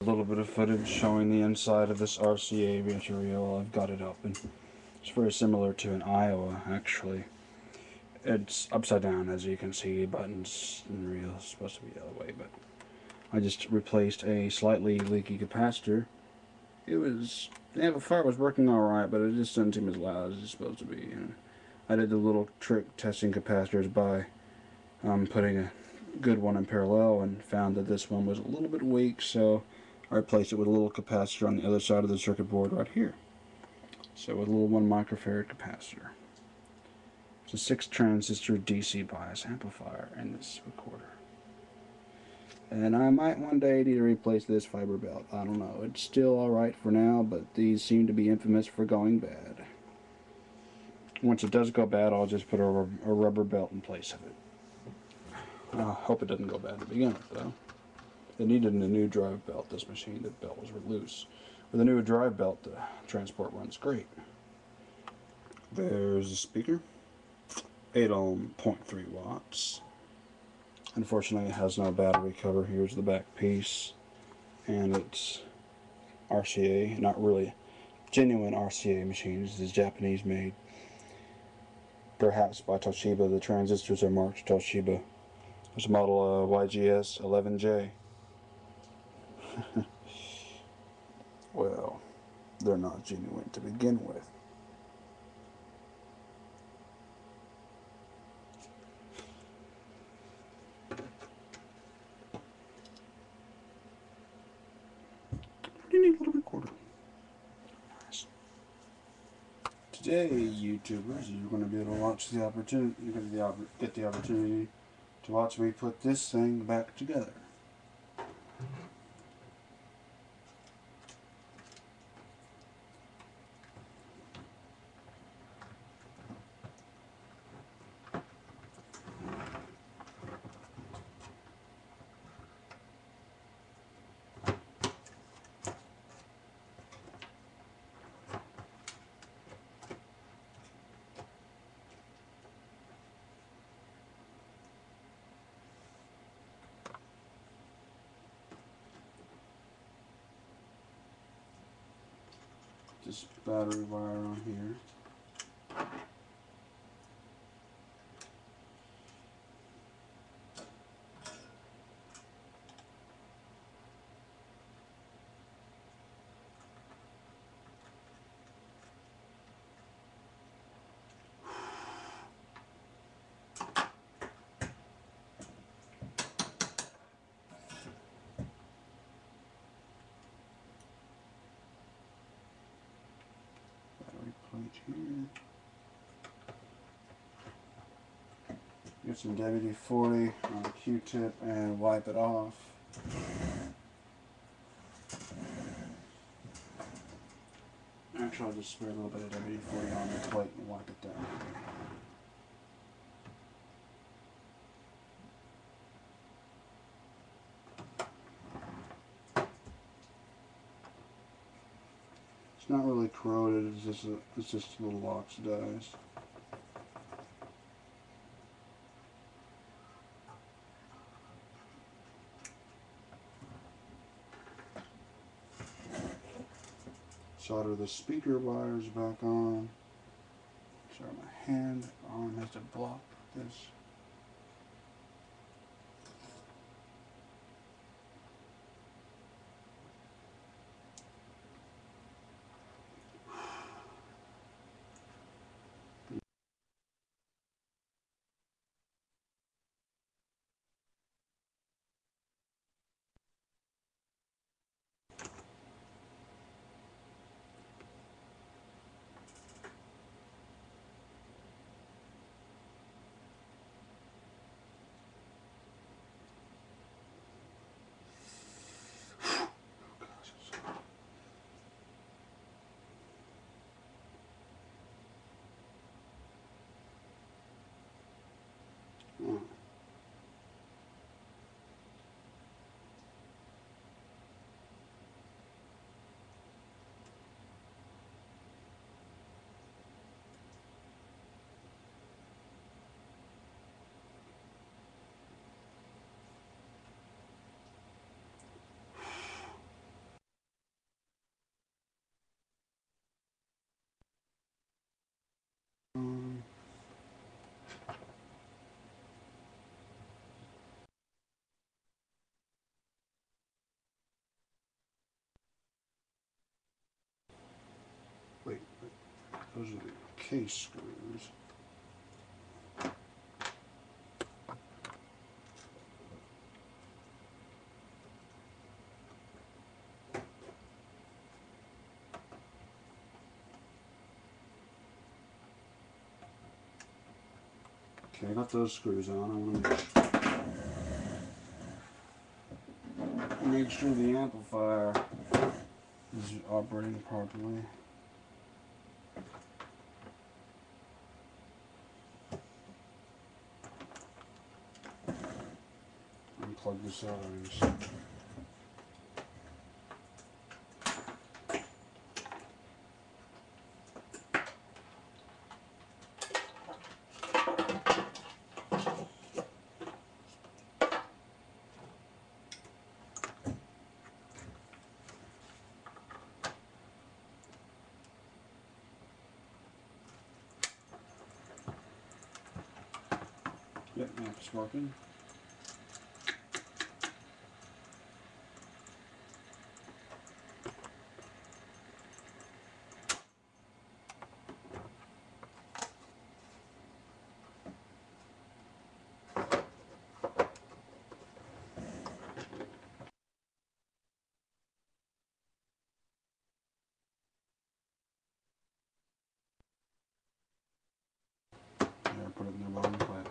A little bit of footage showing the inside of this RCA material. I've got it open. It's very similar to an Iowa, actually. It's upside down, as you can see. Buttons and real supposed to be the other way, but I just replaced a slightly leaky capacitor. The amplifier was working alright, but it just didn't seem as loud as it's supposed to be. I did the little trick testing capacitors by putting a good one in parallel and found that this one was a little bit weak, so I replaced it with a little capacitor on the other side of the circuit board right here. So with a little 1 microfarad capacitor. It's a 6 transistor DC bias amplifier in this recorder. And I might one day need to replace this fiber belt. I don't know. It's still alright for now, but these seem to be infamous for going bad. Once it does go bad, I'll just put a rubber belt in place of it. I hope it doesn't go bad to begin with, though. It needed a new drive belt, this machine. The belt was loose. With a new drive belt, the transport runs great. There's the speaker. 8 ohm, 0.3 watts. Unfortunately, it has no battery cover. Here's the back piece. And it's RCA, not really genuine RCA machines. This is Japanese made. Perhaps by Toshiba. The transistors are marked Toshiba. There's a model JGS 11J. Well, they're not genuine to begin with. Pretty neat little recorder. Nice. Today, YouTubers, you're going to be able to watch the opportunity. You're going to get the opportunity to watch me put this thing back together. This battery wire on here. Plate here. Get some WD-40 on a Q-tip and wipe it off. Actually, I'll just spray a little bit of WD-40 on the plate and wipe it down. It's not really corroded, it's just a little oxidized. Solder the speaker wires back on. Sorry, my arm has to block this. Those are the case screws. Okay, I got those screws on. I want to make sure the amplifier is operating properly. Unplug this out and yep, amp's working. Yeah, I put it in the wrong place.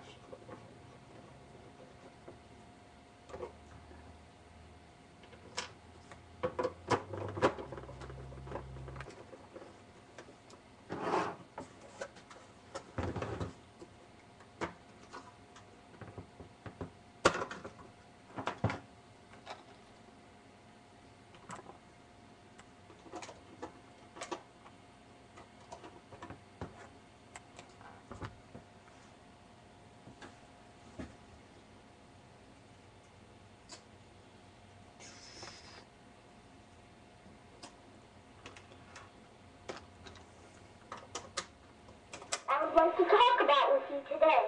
I would like to talk about with you today.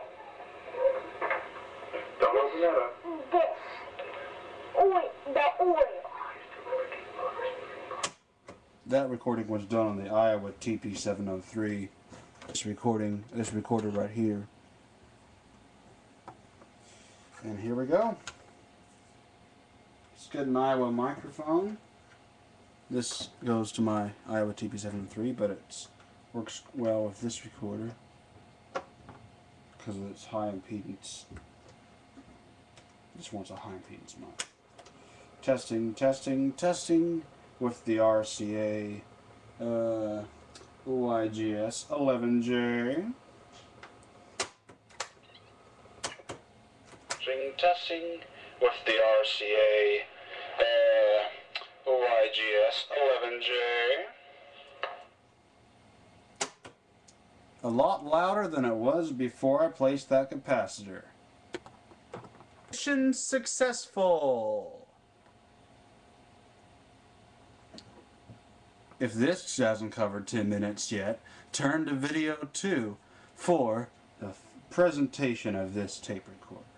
Don't open that up. This. The oil. That recording was done on the Iowa TP703. This recorder right here. And here we go. Let's get an Iowa microphone. This goes to my Iowa TP703, but it works well with this recorder because of its high impedance. This wants a high impedance mic. Testing, testing, testing with the RCA JGS 11J. Testing with the RCA JGS 11J. A lot louder than it was before I placed that capacitor. Mission successful! If this hasn't covered 10 minutes yet, turn to video 2 for the presentation of this tape recorder.